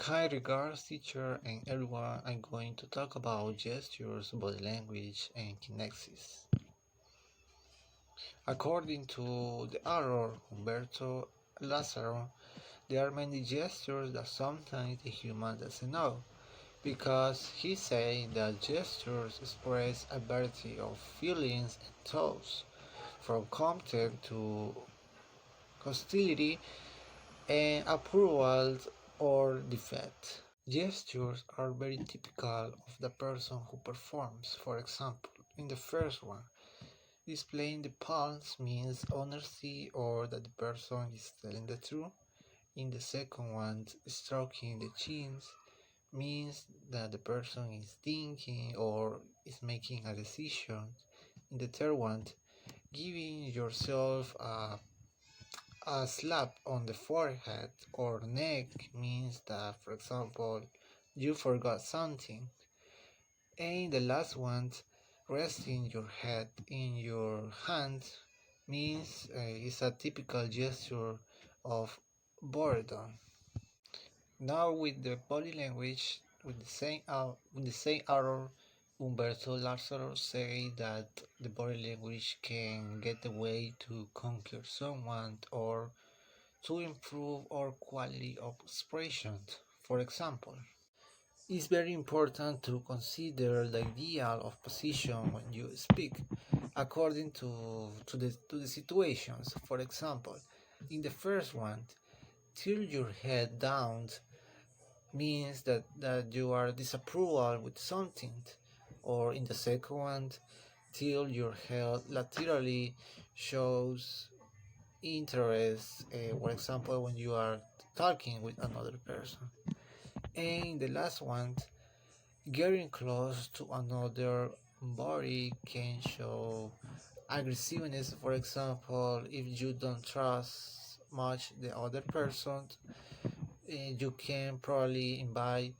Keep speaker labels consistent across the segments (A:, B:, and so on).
A: Hi, regards teacher and everyone. I'm going to talk about gestures, body language, and kinesics. According to the author Humberto Lazaro, there are many gestures that sometimes the human doesn't know, because he says that gestures express a variety of feelings and thoughts, from contempt to hostility and approval or defeat. Gestures are very typical of the person who performs. For example, in the first one, displaying the palms means honesty or that the person is telling the truth. In the second one, stroking the chins means that the person is thinking or is making a decision. In the third one, giving yourself a slap on the forehead or neck means that, for example, you forgot something. And the last one, resting your head in your hand means is a typical gesture of boredom. Now with the body language, with the same error, Umberto Lazaro say that the body language can get the way to conquer someone or to improve our quality of expression. For example, it's very important to consider the ideal of position when you speak, according to the situations. For example, in the first one, tilt your head down means that you are disapproval with something, or in the second one, tilt your head laterally shows interest, for example, when you are talking with another person. And the last one, getting close to another body can show aggressiveness. For example, if you don't trust much the other person, you can probably invite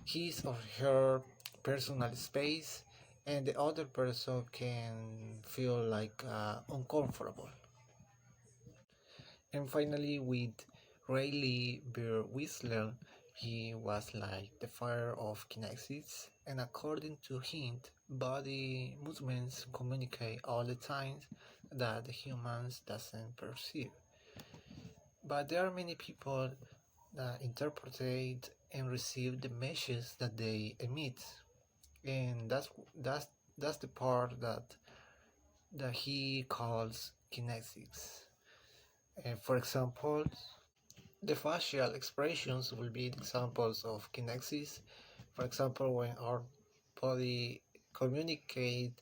A: his or her personal space, and the other person can feel like uncomfortable. And finally, with Rayleigh Beer Whistler, he was like the father of kinesics, and according to him, body movements communicate all the time that the humans doesn't perceive. But there are many people that interpret and receive the messages that they emit, and that's the part that he calls kinesics. For example, the facial expressions will be examples of kinesics. For example, when our body communicate,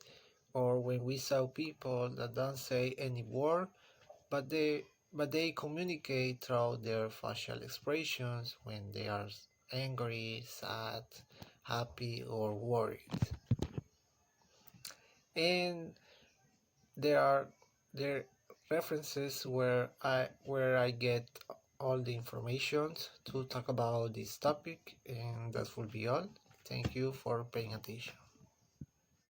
A: or when we saw people that don't say any word, but they communicate through their facial expressions when they are angry, sad, happy, or worried. And there are references where I get all the information to talk about this topic, and that will be all. Thank you for paying attention.